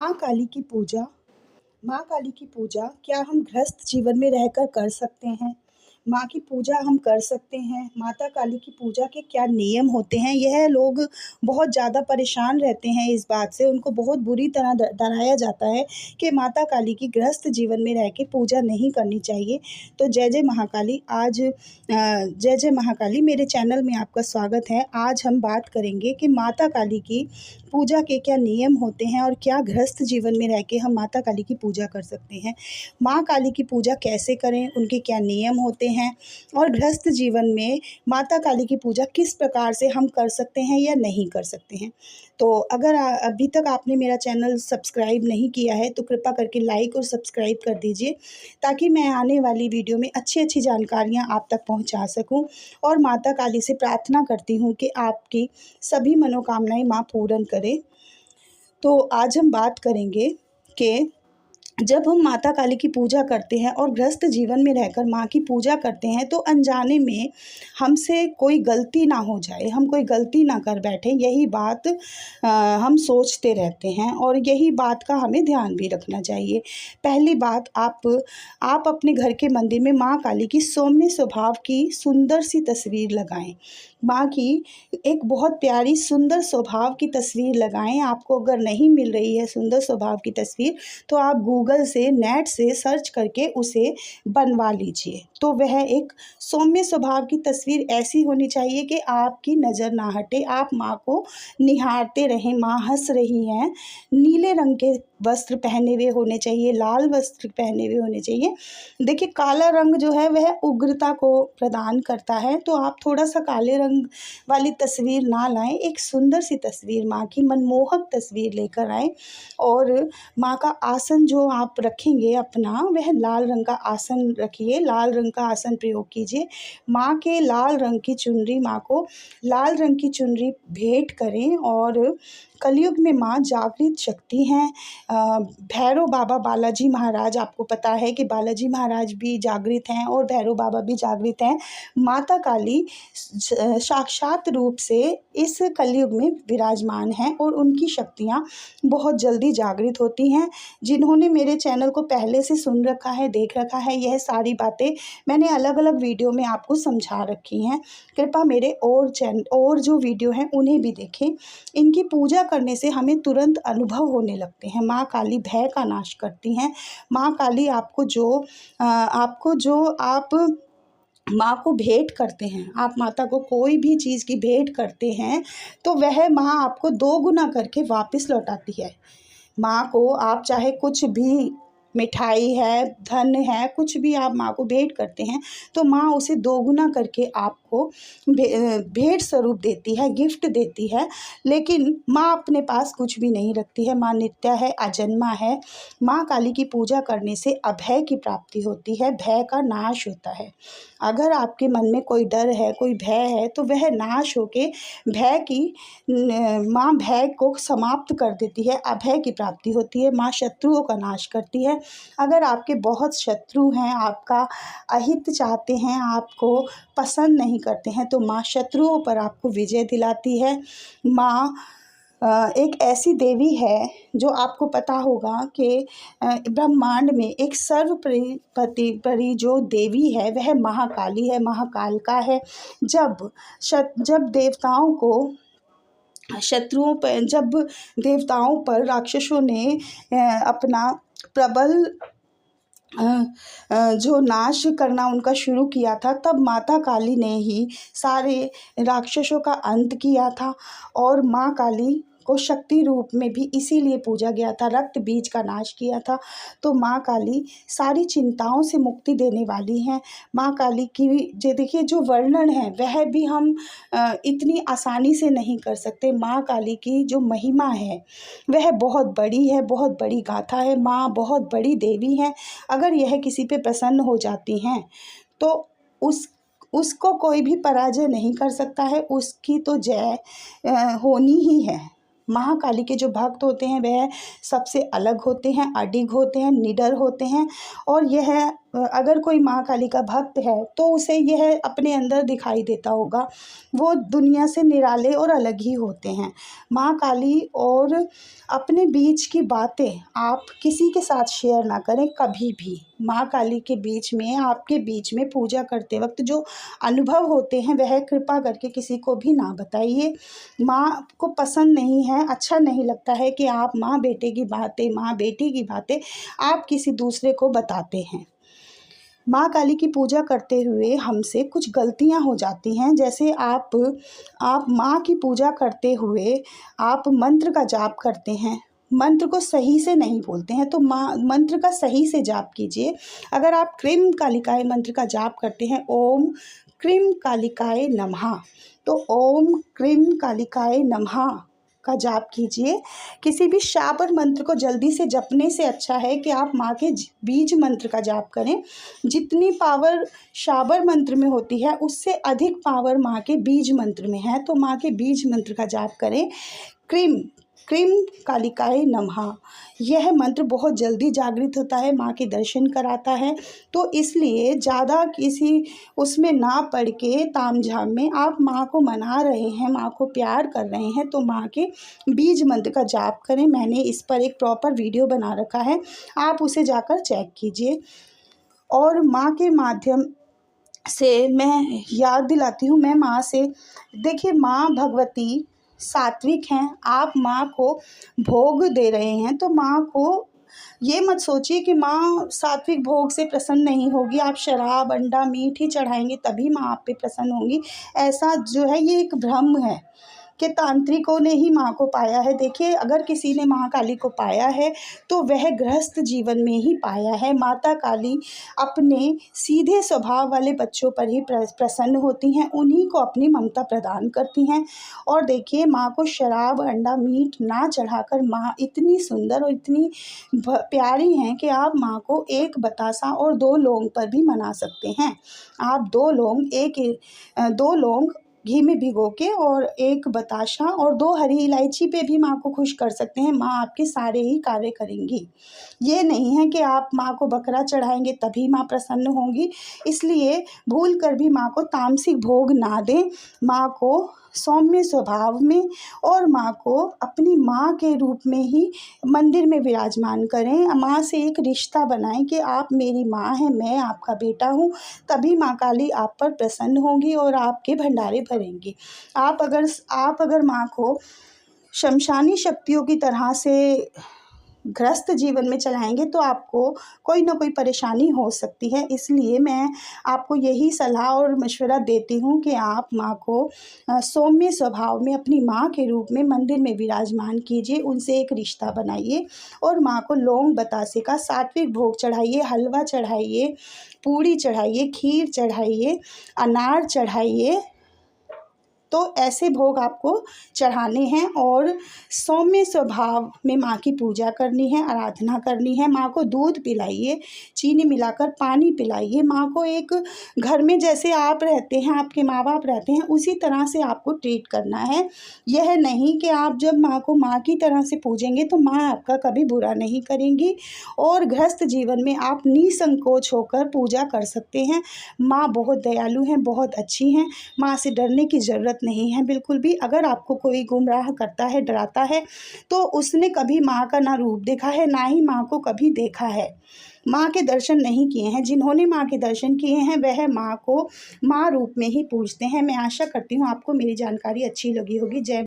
माँ काली की पूजा। माँ काली की पूजा क्या हम गृहस्थ जीवन में रहकर कर सकते हैं? माँ की पूजा हम कर सकते हैं? माता काली की पूजा के क्या नियम होते हैं? यह लोग बहुत ज़्यादा परेशान रहते हैं इस बात से, उनको बहुत बुरी तरह डराया जाता है कि माता काली की गृहस्थ जीवन में रह के पूजा नहीं करनी चाहिए। तो जय जय महाकाली। जय जय महाकाली, मेरे चैनल में आपका स्वागत है। आज हम बात करेंगे कि माता काली की पूजा के क्या नियम होते हैं और क्या गृहस्थ जीवन में रह के हम माता काली की पूजा कर सकते हैं। माँ काली की पूजा कैसे करें, उनके क्या नियम होते हैं और गृहस्थ जीवन में माता काली की पूजा किस प्रकार से हम कर सकते हैं या नहीं कर सकते हैं। तो अगर अभी तक आपने मेरा चैनल सब्सक्राइब नहीं किया है तो कृपया करके लाइक और सब्सक्राइब कर दीजिए, ताकि मैं आने वाली वीडियो में अच्छी अच्छी जानकारियाँ आप तक पहुँचा सकूँ। और माता काली से प्रार्थना करती हूँ कि आपकी सभी मनोकामनाएं माँ पूर्ण करे। तो आज हम बात करेंगे कि जब हम माता काली की पूजा करते हैं और गृहस्थ जीवन में रहकर माँ की पूजा करते हैं, तो अनजाने में हमसे कोई गलती ना हो जाए, हम कोई गलती ना कर बैठें, यही बात हम सोचते रहते हैं और यही बात का हमें ध्यान भी रखना चाहिए। पहली बात, आप अपने घर के मंदिर में माँ काली की सौम्य स्वभाव की सुंदर सी तस्वीर लगाएं। माँ की एक बहुत प्यारी सुंदर स्वभाव की तस्वीर लगाएं। आपको अगर नहीं मिल रही है सुंदर स्वभाव की तस्वीर, तो आप गूगल से, नेट से सर्च करके उसे बनवा लीजिए। तो वह एक सौम्य स्वभाव की तस्वीर ऐसी होनी चाहिए कि आपकी नज़र ना हटे, आप माँ को निहारते रहें। माँ हंस रही हैं, नीले रंग के वस्त्र पहने हुए होने चाहिए, लाल वस्त्र पहने हुए होने चाहिए। देखिए, काला रंग जो है वह उग्रता को प्रदान करता है, तो आप थोड़ा सा काले रंग वाली तस्वीर ना लाएं, एक सुंदर सी तस्वीर, माँ की मनमोहक तस्वीर लेकर आएं। और माँ का आसन जो आप रखेंगे अपना, वह लाल रंग का आसन रखिए, लाल रंग का आसन प्रयोग कीजिए। माँ के लाल रंग की चुनरी, माँ को लाल रंग की चुनरी भेंट करें। और कलयुग में माँ जागृत शक्ति हैं। भैरव बाबा, बालाजी महाराज, आपको पता है कि बालाजी महाराज भी जागृत हैं और भैरव बाबा भी जागृत हैं। माता काली साक्षात रूप से इस कलयुग में विराजमान हैं और उनकी शक्तियाँ बहुत जल्दी जागृत होती हैं। जिन्होंने मेरे चैनल को पहले से सुन रखा है, देख रखा है, यह सारी बातें मैंने अलग अलग वीडियो में आपको समझा रखी हैं। कृपया मेरे और जो वीडियो हैं उन्हें भी देखें। इनकी पूजा करने से हमें तुरंत अनुभव होने लगते हैं। माँ काली भय का नाश करती हैं। माँ काली आपको जो आप माँ को भेंट करते हैं, आप माता को कोई भी चीज़ की भेंट करते हैं, तो वह माँ आपको दो गुना करके वापस लौटाती है। माँ को आप चाहे कुछ भी, मिठाई है, धन है, कुछ भी आप माँ को भेंट करते हैं, तो माँ उसे दोगुना करके आपको भेंट स्वरूप देती है, गिफ्ट देती है। लेकिन माँ अपने पास कुछ भी नहीं रखती है। माँ नित्य है, अजन्मा है। माँ काली की पूजा करने से अभय की प्राप्ति होती है, भय का नाश होता है। अगर आपके मन में कोई डर है, कोई भय है, तो वह नाश होके माँ भय को समाप्त कर देती है, अभय की प्राप्ति होती है। माँ शत्रुओं का नाश करती है। अगर आपके बहुत शत्रु हैं, आपका अहित चाहते हैं, आपको पसंद नहीं करते हैं, तो माँ शत्रुओं पर आपको विजय दिलाती है। माँ एक ऐसी देवी है जो आपको पता होगा कि ब्रह्मांड में एक सर्वपरि जो देवी है वह महाकाली है, महाकालिका है। जब देवताओं पर राक्षसों ने अपना प्रबल जो नाश करना उनका शुरू किया था, तब माता काली ने ही सारे राक्षसों का अंत किया था। और माँ काली को शक्ति रूप में भी इसीलिए पूजा गया था, रक्त बीज का नाश किया था। तो माँ काली सारी चिंताओं से मुक्ति देने वाली हैं। माँ काली की जो देखिए जो वर्णन है वह भी हम इतनी आसानी से नहीं कर सकते। माँ काली की जो महिमा है वह बहुत बड़ी है, बहुत बड़ी गाथा है। माँ बहुत बड़ी देवी है। अगर यह किसी पे प्रसन्न हो जाती हैं तो उसको कोई भी पराजय नहीं कर सकता है, उसकी तो जय होनी ही है। महाकाली के जो भक्त होते हैं वह सबसे अलग होते हैं, अडिग होते हैं, निडर होते हैं और यह अगर कोई माँ काली का भक्त है तो उसे यह अपने अंदर दिखाई देता होगा, वो दुनिया से निराले और अलग ही होते हैं। माँ काली और अपने बीच की बातें आप किसी के साथ शेयर ना करें कभी भी। माँ काली के बीच में, आपके बीच में पूजा करते वक्त जो अनुभव होते हैं वह कृपा करके किसी को भी ना बताइए। माँ को पसंद नहीं है, अच्छा नहीं लगता है कि आप माँ बेटे की बातें, माँ बेटी की बातें आप किसी दूसरे को बताते हैं। माँ काली की पूजा करते हुए हमसे कुछ गलतियाँ हो जाती हैं, जैसे आप माँ की पूजा करते हुए आप मंत्र का जाप करते हैं, मंत्र को सही से नहीं बोलते हैं, तो मंत्र का सही से जाप कीजिए। अगर आप क्रीम कालिकाय मंत्र का जाप करते हैं, ओम क्रीम कालिकाय नमः, तो ओम क्रीम कालिकाय नमः का जाप कीजिए। किसी भी शाबर मंत्र को जल्दी से जपने से अच्छा है कि आप माँ के बीज मंत्र का जाप करें। जितनी पावर शाबर मंत्र में होती है उससे अधिक पावर माँ के बीज मंत्र में है, तो माँ के बीज मंत्र का जाप करें। क्रीम क्रीम कालिकाय नमः, यह मंत्र बहुत जल्दी जागृत होता है, माँ के दर्शन कराता है। तो इसलिए ज़्यादा किसी उसमें ना पड़ के तामझाम में आप माँ को मना रहे हैं, माँ को प्यार कर रहे हैं, तो माँ के बीज मंत्र का जाप करें। मैंने इस पर एक प्रॉपर वीडियो बना रखा है, आप उसे जाकर चेक कीजिए। और माँ के माध्यम से मैं याद दिलाती हूँ, मैं माँ से, देखिए माँ भगवती सात्विक हैं, आप माँ को भोग दे रहे हैं, तो माँ को ये मत सोचिए कि माँ सात्विक भोग से प्रसन्न नहीं होगी, आप शराब अंडा मीठ ही चढ़ाएंगे तभी माँ आप पे प्रसन्न होंगी। ऐसा जो है ये एक भ्रम है कि तांत्रिकों ने ही माँ को पाया है। देखिए अगर किसी ने माँ काली को पाया है तो वह गृहस्थ जीवन में ही पाया है। माता काली अपने सीधे स्वभाव वाले बच्चों पर ही प्रसन्न होती हैं, उन्हीं को अपनी ममता प्रदान करती हैं। और देखिए माँ को शराब अंडा मीट ना चढ़ाकर माँ इतनी सुंदर और इतनी प्यारी हैं कि आप माँ को एक बतासा और 2 लौंग पर भी मना सकते हैं। आप 2 लौंग घी में भिगो के और 1 बताशा और 2 हरी इलायची पे भी माँ को खुश कर सकते हैं, माँ आपके सारे ही कार्य करेंगी। ये नहीं है कि आप माँ को बकरा चढ़ाएंगे तभी माँ प्रसन्न होंगी, इसलिए भूल कर भी माँ को तामसिक भोग ना दें। माँ को सौम्य स्वभाव में और माँ को अपनी माँ के रूप में ही मंदिर में विराजमान करें। माँ से एक रिश्ता बनाएं कि आप मेरी माँ हैं, मैं आपका बेटा हूँ, तभी माँ काली आप पर प्रसन्न होंगी और आपके भंडारे भरेंगी। आप अगर माँ को शमशानी शक्तियों की तरह से गृहस्थ जीवन में चलाएंगे तो आपको कोई ना कोई परेशानी हो सकती है। इसलिए मैं आपको यही सलाह और मशवरा देती हूँ कि आप माँ को सौम्य स्वभाव में अपनी माँ के रूप में मंदिर में विराजमान कीजिए, उनसे एक रिश्ता बनाइए और माँ को लौंग बतासे का सात्विक भोग चढ़ाइए, हलवा चढ़ाइए, पूड़ी चढ़ाइए, खीर चढ़ाइए, अनार चढ़ाइए। तो ऐसे भोग आपको चढ़ाने हैं और सौम्य स्वभाव में माँ की पूजा करनी है, आराधना करनी है। माँ को दूध पिलाइए, चीनी मिलाकर पानी पिलाइए। माँ को एक घर में जैसे आप रहते हैं, आपके माँ बाप रहते हैं, उसी तरह से आपको ट्रीट करना है। यह नहीं कि आप जब माँ को माँ की तरह से पूजेंगे तो माँ आपका कभी बुरा नहीं करेंगी और गृहस्थ जीवन में आप निसंकोच होकर पूजा कर सकते हैं। माँ बहुत दयालु हैं, बहुत अच्छी हैं, माँ से डरने की ज़रूरत नहीं है बिल्कुल भी। अगर आपको कोई गुमराह करता है, डराता है, तो उसने कभी माँ का ना रूप देखा है, ना ही माँ को कभी देखा है, माँ के दर्शन नहीं किए हैं। जिन्होंने माँ के दर्शन किए हैं वह माँ को माँ रूप में ही पूजते हैं। मैं आशा करती हूँ आपको मेरी जानकारी अच्छी लगी होगी। जय